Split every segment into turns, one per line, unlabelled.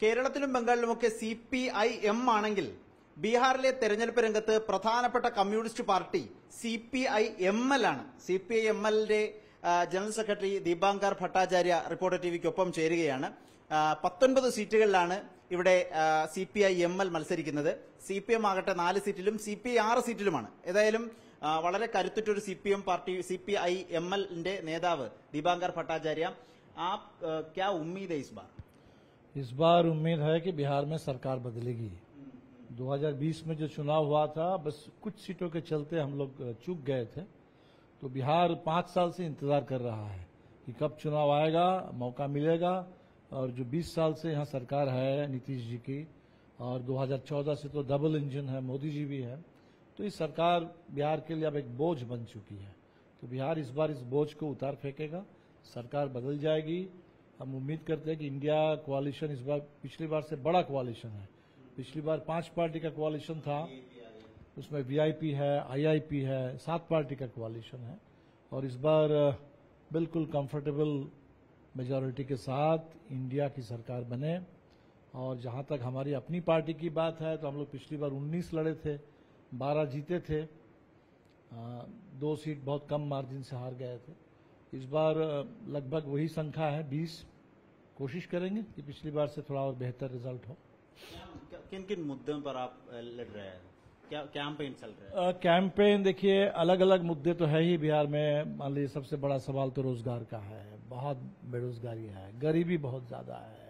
കേരളത്തിലും ബംഗാളിലുമൊക്കെ CPIM ആണെങ്കിൽ ബീഹാറിലെ തെരഞ്ഞെടുപ്പ് രംഗത്ത് പ്രധാനപ്പെട്ട കമ്മ്യൂണിസ്റ്റ് പാർട്ടി CPIML ആണ്. CPIMLന്റെ general secretary Dipankar Bhattacharya reporter ടിവിക്കൊപ്പം ചേരുകയാണ്. 19 സീറ്റുകളിലാണ് ഇവിടെ CPIML മത്സരിക്കുന്നത്. CPM ആകട്ടെ 4 സീറ്റിലും CPI 6 സീറ്റിലുമാണ്. ഏതായാലും വളരെ കരുത്തുറ്റൊരു CPM പാർട്ടി CPIMLന്റെ നേതാവ് दीपांकर भट्टाचार्य, आप क्या उम्मीद है
इस बार उम्मीद है कि बिहार में सरकार बदलेगी। 2020 में जो चुनाव हुआ था, बस कुछ सीटों के चलते हम लोग चूक गए थे। तो बिहार 5 साल से इंतजार कर रहा है कि कब चुनाव आएगा, मौका मिलेगा। और जो 20 साल से यहाँ सरकार है नीतीश जी की, और 2014 से तो डबल इंजन है, मोदी जी भी है, तो इस सरकार बिहार के लिए अब एक बोझ बन चुकी है। तो बिहार इस बार इस बोझ को उतार फेंकेगा, सरकार बदल जाएगी। हम उम्मीद करते हैं कि इंडिया कोaliशन इस बार पिछली बार से बड़ा कोaliशन है। पिछली बार 5 पार्टी का कोaliशन था, उसमें VIP है, IIP है, 7 पार्टी का कोaliशन है। और इस बार बिल्कुल कंफर्टेबल मेजॉरिटी के साथ इंडिया की सरकार बने। और जहां तक हमारी अपनी पार्टी की बात है, तो हम लोग पिछली बार 19 लड़े थे, 12 जीते थे, 2 सीट बहुत कम मार्जिन से हार गए थे। इस बार लगभग वही संख्या है 20। कोशिश करेंगे कि पिछली बार से थोड़ा और बेहतर रिजल्ट हो।
किन किन मुद्दों पर आप लड़ रहे हैं, क्या कैंपेन चल रहा है?
कैंपेन देखिए, अलग अलग मुद्दे तो है ही बिहार में। मान लीजिए सबसे बड़ा सवाल तो रोजगार का है, बहुत बेरोजगारी है, गरीबी बहुत ज्यादा है,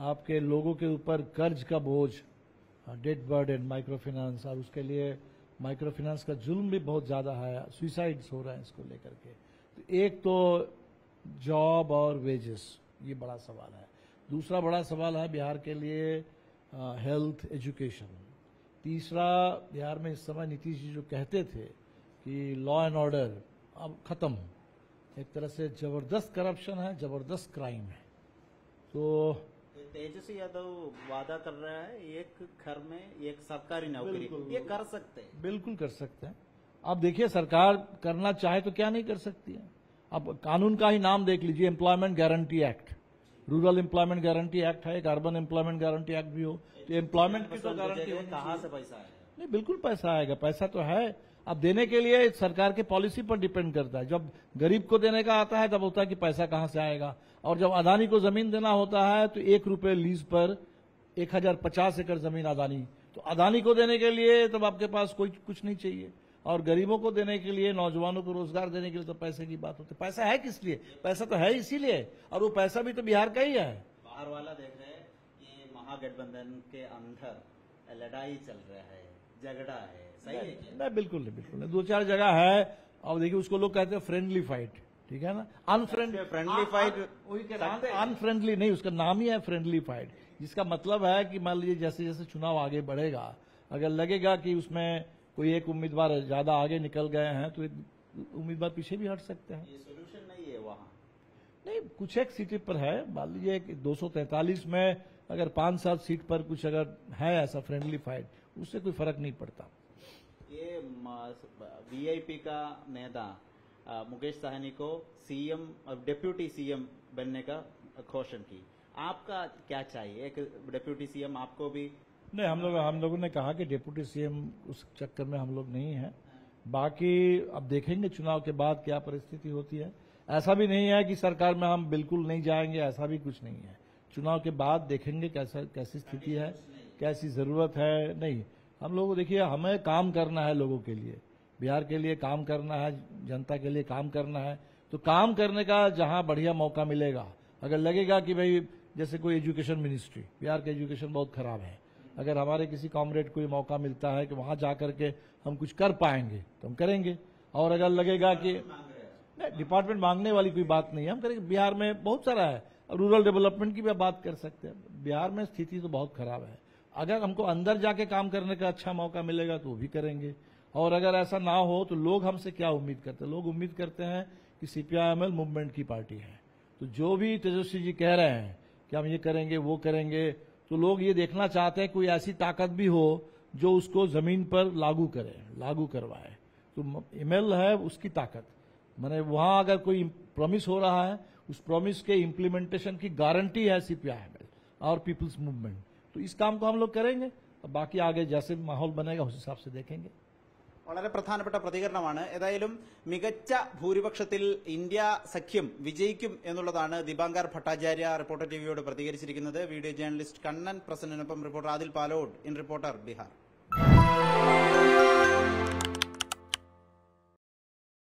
आपके लोगों के ऊपर कर्ज का बोझ, डेट बर्डन, माइक्रो फाइनेंस, और उसके लिए माइक्रो फाइनेंस का जुल्म भी बहुत ज्यादा है, सुसाइड्स हो रहे हैं इसको लेकर के। तो एक तो जॉब और वेजेस, ये बड़ा सवाल है। दूसरा बड़ा सवाल है बिहार के लिए हेल्थ, एजुकेशन। तीसरा, बिहार में इस समय नीतीश जी जो कहते थे कि लॉ एंड ऑर्डर अब खत्म, एक तरह से जबरदस्त करप्शन है, जबरदस्त क्राइम है। तो
तेजस्वी यादव वादा कर रहा है एक घर में एक सरकारी नौकरी, ये कर सकते हैं?
बिल्कुल कर सकते हैं। अब देखिए, सरकार करना चाहे तो क्या नहीं कर सकती है। अब कानून का ही नाम देख लीजिए, employment guarantee act, rural employment guarantee act है, एक अर्बन एम्प्लॉयमेंट गारंटी एक्ट भी हो, तो एम्प्लॉयमेंट की तो गारंटी होनी चाहिए।
कहाँ से पैसा आएगा?
नहीं, बिल्कुल पैसा आएगा, पैसा तो है। अब देने के लिए सरकार के पॉलिसी पर डिपेंड करता है। जब गरीब को देने का आता है तब होता है कि पैसा कहां से आएगा। और जब अदानी को जमीन देना होता है तो 1 रुपए लीज पर 1050 एकड़ जमीन अदानी, तो अदानी को देने के लिए तब आपके पास कोई कुछ नहीं चाहिए। और गरीबों को देने के लिए, नौजवानों को रोजगार देने के लिए तो पैसे की बात होती है। पैसा है किस लिए? पैसा तो है इसीलिए, और वो पैसा भी तो बिहार का ही है।
बाहर वाला देख रहे हैं कि महागठबंधन के अंदर लड़ाई चल रहा है, झगड़ा है, सही है?
नहीं, बिल्कुल नहीं, बिल्कुल नहीं। 2-4 जगह है। अब देखिए, उसको लोग कहते हैं फ्रेंडली फाइट, ठीक है ना।
फ्रेंडली फाइट
अनफ्रेंडली नहीं, उसका नाम ही है फ्रेंडली फाइट, जिसका मतलब है कि मान लीजिए जैसे जैसे चुनाव आगे बढ़ेगा, अगर लगेगा कि उसमें कोई एक उम्मीदवार ज्यादा आगे निकल गए हैं तो एक उम्मीदवार पीछे भी हट सकते हैं।
ये सोल्यूशन नहीं है वहां?
नहीं, कुछ एक सीट पर है। मान लीजिए 243 में अगर 5-7 सीट पर कुछ अगर है ऐसा फ्रेंडली फाइट, उससे कोई फर्क नहीं पड़ता।
ये VIP का नेता मुकेश सहनी को CM, डिप्यूटी CM बनने का घोषणा की, आपका क्या चाहिए? एक डिप्यूटी CM आपको भी?
नहीं, हम लोगों ने कहा कि डिप्यूटी CM उस चक्कर में हम लोग नहीं है। बाकी अब देखेंगे चुनाव के बाद क्या परिस्थिति होती है। ऐसा भी नहीं है कि सरकार में हम बिल्कुल नहीं जाएंगे, ऐसा भी कुछ नहीं है। चुनाव के बाद देखेंगे कैसी स्थिति है, कैसी जरूरत है। नहीं, हम लोग देखिए, हमें काम करना है, लोगों के लिए, बिहार के लिए काम करना है, जनता के लिए काम करना है। तो काम करने का जहां बढ़िया मौका मिलेगा, अगर लगेगा कि भाई जैसे कोई एजुकेशन मिनिस्ट्री, बिहार का एजुकेशन बहुत खराब है, अगर हमारे किसी कॉमरेड को मौका मिलता है कि वहां जाकर के हम कुछ कर पाएंगे तो हम करेंगे। और अगर लगेगा कि डिपार्टमेंट मांगने वाली कोई बात नहीं है, हम करेंगे। बिहार में बहुत सारा है, रूरल डेवलपमेंट की भी बात कर सकते हैं। बिहार में स्थिति तो बहुत खराब है। अगर हमको अंदर जाके काम करने का अच्छा मौका मिलेगा तो वो भी करेंगे। और अगर ऐसा ना हो तो लोग हमसे क्या उम्मीद करते हैं? लोग उम्मीद करते हैं कि CPIML मूवमेंट की पार्टी है। तो जो भी तेजस्वी जी कह रहे हैं कि हम ये करेंगे, वो करेंगे, तो लोग ये देखना चाहते हैं कोई ऐसी ताकत भी हो जो उसको जमीन पर लागू करे, लागू करवाए। तो ML है उसकी ताकत। माने वहां अगर कोई प्रॉमिस हो रहा है, उस प्रॉमिस के इम्प्लीमेंटेशन की गारंटी है CPIML। और पीपल्स मूवमेंट। तो इस काम को हम लोग करेंगे, बाकी आगे जैसे माहौल बनेगा उस हिसाब से देखेंगे।
വളരെ പ്രധാനപ്പെട്ട പ്രതികരണമാണ്. ഏതായാലും മികച്ച ഭൂരിപക്ഷത്തിൽ ഇന്ത്യ സഖ്യം വിജയിക്കും എന്നുള്ളതാണ് ദീപാങ്കർ ഭട്ടാചാര്യ റിപ്പോർട്ടർ ടിവിയോട് പ്രതികരിച്ചിരിക്കുന്നത്. വീഡിയോ ജേർണലിസ്റ്റ് കണ്ണൻ പ്രസന്നനൊപ്പം reporter Adil Palode, in reporter, Bihar.